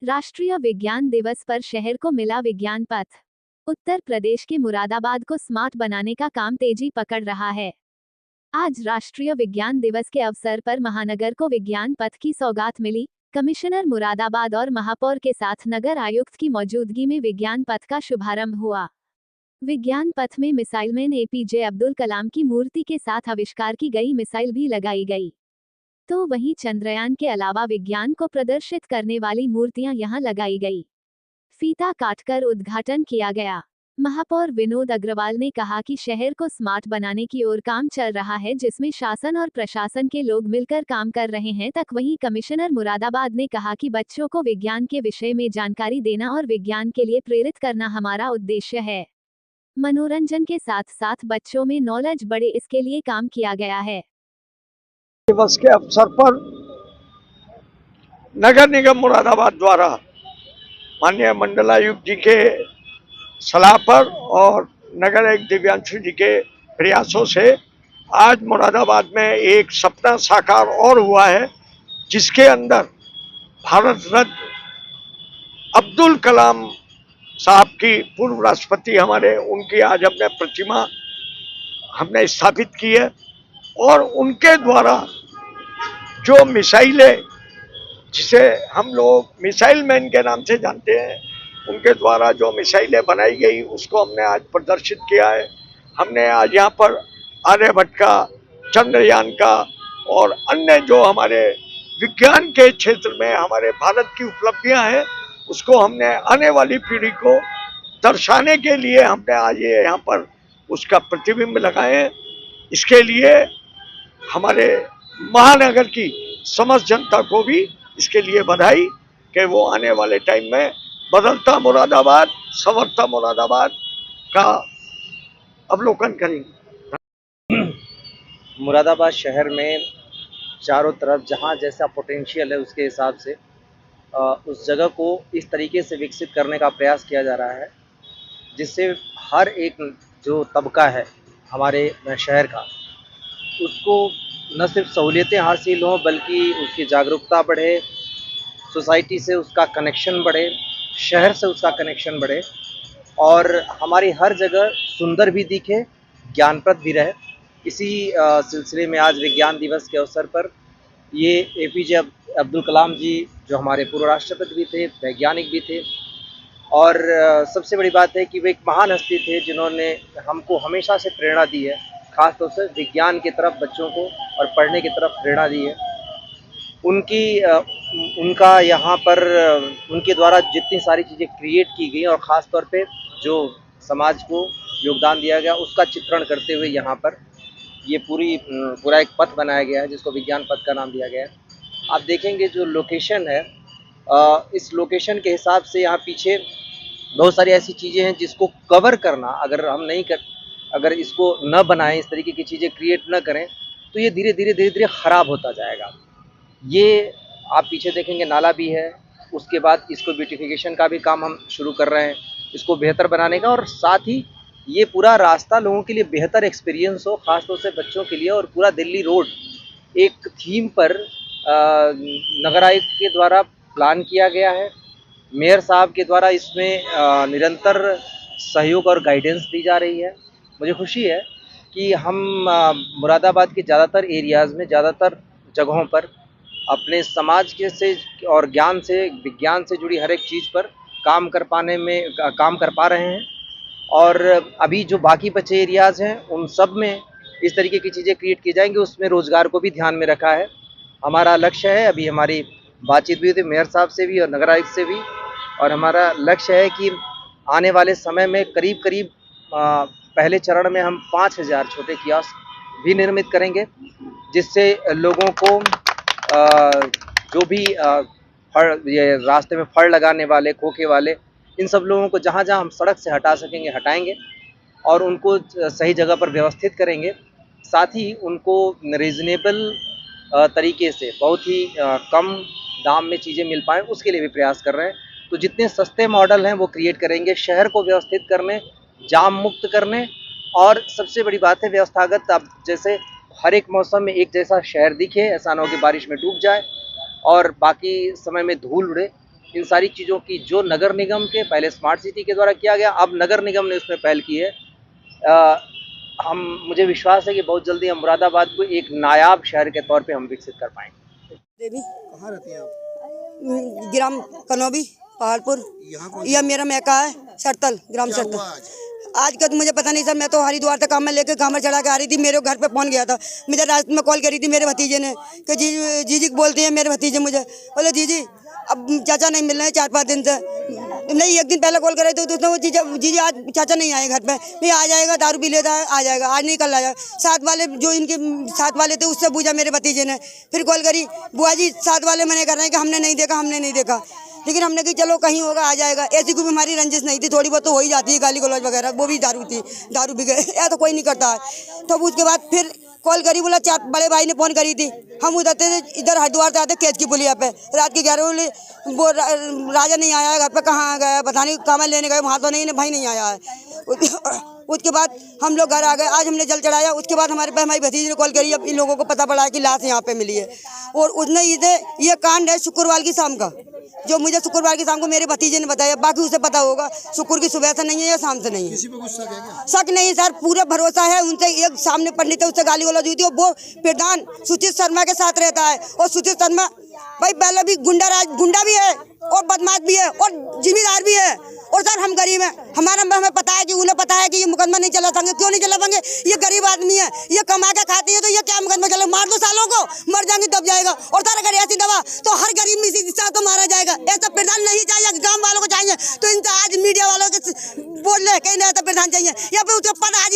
राष्ट्रीय विज्ञान दिवस पर शहर को मिला विज्ञान पथ। उत्तर प्रदेश के मुरादाबाद को स्मार्ट बनाने का काम तेजी पकड़ रहा है। आज राष्ट्रीय विज्ञान दिवस के अवसर पर महानगर को विज्ञान पथ की सौगात मिली। कमिश्नर मुरादाबाद और महापौर के साथ नगर आयुक्त की मौजूदगी में विज्ञान पथ का शुभारंभ हुआ। विज्ञान पथ में मिसाइलमैन एपीजे अब्दुल कलाम की मूर्ति के साथ आविष्कार की गई मिसाइल भी लगाई गई। तो वहीं चंद्रयान के अलावा विज्ञान को प्रदर्शित करने वाली मूर्तियां यहां लगाई गई। फीता काटकर उद्घाटन किया गया। महापौर विनोद अग्रवाल ने कहा कि शहर को स्मार्ट बनाने की ओर काम चल रहा है, जिसमें शासन और प्रशासन के लोग मिलकर काम कर रहे हैं। वहीं कमिश्नर मुरादाबाद ने कहा कि बच्चों को विज्ञान के विषय में जानकारी देना और विज्ञान के लिए प्रेरित करना हमारा उद्देश्य है। मनोरंजन के साथ साथ बच्चों में नॉलेज बढ़े, इसके लिए काम किया गया है। दिवस के अवसर पर नगर निगम मुरादाबाद द्वारा माननीय मंडलायुक्त जी के सलाह पर और नगर आयुक्त दिव्यांशु जी के प्रयासों से आज मुरादाबाद में एक सपना साकार और हुआ है, जिसके अंदर भारत रत्न अब्दुल कलाम साहब की, पूर्व राष्ट्रपति हमारे, उनकी आज हमने प्रतिमा हमने स्थापित की है। और उनके द्वारा जो मिसाइलें, जिसे हम लोग मिसाइल मैन के नाम से जानते हैं, उनके द्वारा जो मिसाइलें बनाई गई उसको हमने आज प्रदर्शित किया है। हमने आज यहाँ पर आर्यभट्ट का, चंद्रयान का और अन्य जो हमारे विज्ञान के क्षेत्र में हमारे भारत की उपलब्धियां हैं, उसको हमने आने वाली पीढ़ी को दर्शाने के लिए हमने आज ये यहाँ पर उसका प्रतिबिंब लगाए हैं। इसके लिए हमारे महानगर की समस्त जनता को भी इसके लिए बधाई कि वो आने वाले टाइम में बदलता मुरादाबाद, संवरता मुरादाबाद का अवलोकन करेंगे। मुरादाबाद शहर में चारों तरफ जहाँ जैसा पोटेंशियल है उसके हिसाब से उस जगह को इस तरीके से विकसित करने का प्रयास किया जा रहा है, जिससे हर एक जो तबका है हमारे शहर का, उसको न सिर्फ सहूलियतें हासिल हों बल्कि उसकी जागरूकता बढ़े, सोसाइटी से उसका कनेक्शन बढ़े, शहर से उसका कनेक्शन बढ़े और हमारी हर जगह सुंदर भी दिखे, ज्ञानप्रद भी रहे। इसी सिलसिले में आज विज्ञान दिवस के अवसर पर ये एपीजे अब्दुल कलाम जी, जो हमारे पूर्व राष्ट्रपति भी थे, वैज्ञानिक भी थे और सबसे बड़ी बात है कि वे एक महान हस्ती थे जिन्होंने हमको हमेशा से प्रेरणा दी है, खासतौर से विज्ञान की तरफ बच्चों को और पढ़ने की तरफ प्रेरणा दी है। उनका यहाँ पर उनके द्वारा जितनी सारी चीज़ें क्रिएट की गई और ख़ास तौर पे जो समाज को योगदान दिया गया उसका चित्रण करते हुए यहाँ पर ये पूरा एक पथ बनाया गया है, जिसको विज्ञान पथ का नाम दिया गया है। आप देखेंगे जो लोकेशन है, इस लोकेशन के हिसाब से यहाँ पीछे बहुत सारी ऐसी चीज़ें हैं जिसको कवर करना अगर इसको न बनाएं, इस तरीके की चीज़ें क्रिएट न करें, तो ये धीरे धीरे ख़राब होता जाएगा। ये आप पीछे देखेंगे नाला भी है, उसके बाद इसको ब्यूटिफिकेशन का भी काम हम शुरू कर रहे हैं, इसको बेहतर बनाने का, और साथ ही ये पूरा रास्ता लोगों के लिए बेहतर एक्सपीरियंस हो, ख़ासतौर से बच्चों के लिए। और पूरा दिल्ली रोड एक थीम पर नगर आयुक्त के द्वारा प्लान किया गया है। मेयर साहब के द्वारा इसमें निरंतर सहयोग और गाइडेंस दी जा रही है। मुझे खुशी है कि हम मुरादाबाद के ज़्यादातर एरियाज़ में, ज़्यादातर जगहों पर अपने समाज के से और विज्ञान से जुड़ी हर एक चीज़ पर काम कर पा रहे हैं। और अभी जो बाकी बचे एरियाज़ हैं उन सब में इस तरीके की चीज़ें क्रिएट की जाएंगी। उसमें रोज़गार को भी ध्यान में रखा है। हमारा लक्ष्य है, अभी हमारी बातचीत भी हुई थी मेयर साहब से भी और नगर आयुक्त से भी, और हमारा लक्ष्य है कि आने वाले समय में करीब पहले चरण में हम 5000 छोटे कियोस्क भी निर्मित करेंगे, जिससे लोगों को जो भी ये रास्ते में फड़ लगाने वाले, खोखे वाले, इन सब लोगों को जहाँ जहाँ हम सड़क से हटा सकेंगे हटाएंगे और उनको सही जगह पर व्यवस्थित करेंगे। साथ ही उनको रीज़नेबल तरीके से बहुत ही कम दाम में चीज़ें मिल पाएँ, उसके लिए भी प्रयास कर रहे हैं। तो जितने सस्ते मॉडल हैं वो क्रिएट करेंगे, शहर को व्यवस्थित करने, जाम मुक्त करने, और सबसे बड़ी बात है व्यवस्थागत। अब जैसे हर एक मौसम में एक जैसा शहर दिखे, ऐसा ना हो कि बारिश में डूब जाए और बाकी समय में धूल उड़े। इन सारी चीज़ों की जो नगर निगम के पहले स्मार्ट सिटी के द्वारा किया गया, अब नगर निगम ने उसमें पहल की है। मुझे विश्वास है कि बहुत जल्दी हम मुरादाबाद को एक नायाब शहर के तौर पे हम विकसित कर पाएंगे। देवी कहाँ रहती हैं आप? ग्राम कनौबी पहाड़पुर। यहाँ कौन यह मेरा मैका है, सरतल ग्राम क्या सरतल। हुआ आज? आज का तो मुझे पता नहीं सर, मैं तो हरिद्वार तक काम में लेके कामर चढ़ा के आ रही थी, मेरे घर पे पहुंच गया था। मुझे रात में कॉल करी थी मेरे भतीजे ने कि जीजी बोलते हैं मेरे भतीजे मुझे, बोले जीजी अब चाचा नहीं मिल रहे हैं 4-5 दिन से। नहीं, एक दिन पहले कॉल करे तो उसने वो जीजी आज चाचा नहीं आए घर पे। नहीं आ जाएगा, दारू पी लेता है, आ जाएगा, आज नहीं कल आ जाएगा। साथ वाले जो इनके साथ वाले थे उससे पूछा मेरे भतीजे ने, फिर कॉल करी, बुआ जी साथ वाले मने कर रहे हैं कि हमने नहीं देखा, हमने नहीं देखा। लेकिन हमने कहा चलो कहीं होगा आ जाएगा। ऐसी कोई हमारी रंजिश नहीं थी, थोड़ी बहुत तो हो ही जाती है, गाली गलौज वगैरह, वो भी दारू थी, दारू भी गए या तो कोई नहीं करता है। तो उसके बाद फिर कॉल करी, बोला बड़े भाई ने फ़ोन करी थी। हम उधर थे, इधर हरिद्वार से आते खेत की पुलिया पे, रात के 11 बजे वो राजा नहीं आया है घर पे, कहाँ गया पता नहीं, कामन लेने गए वहाँ तो नहीं, भाई नहीं आया है। उसके बाद हम लोग घर आ गए, आज हमने जल चढ़ाया। उसके बाद हमारे पास हमारी भतीजी ने कॉल करी, अब इन लोगों को पता पड़ा है कि लाश यहाँ पे मिली है। और उसने ये कांड है शुक्रवार की शाम का, जो मुझे शुक्रवार की शाम को मेरे भतीजे ने बताया, बाकी उसे पता होगा शुक्र की सुबह से नहीं है या शाम से नहीं है। किसी पे गुस्सा है क्या? शक नहीं सर, पूरा भरोसा है उनसे। एक सामने पंडित है, उससे गाली गलौज हुई थी, वो प्रधान सुचित शर्मा के साथ रहता है। और सुचित शर्मा भाई पहले भी गुंडा भी है और बदमाश भी है और जिम्मेदार भी है। और सर हम गरीब हैं, हमें पता है कि उन्हें पता है कि ये मुकदमा नहीं चला पाएंगे। क्यों नहीं चला पाएंगे? ये गरीब आदमी है, ये कमा के खाती है, तो ये क्या मुकदमा चले? मार दो सालों को, मर जाएंगे दब जाएगा। और सर अगर ऐसी दवा तो हर गरीब में इसी तो मारा जाएगा। ऐसा प्रधान नहीं चाहिए, गाँव वालों को चाहिए। तो इनसे आज मीडिया वालों के बोल रहे कहीं ऐसा प्रधान चाहिए, या फिर उसके पद आज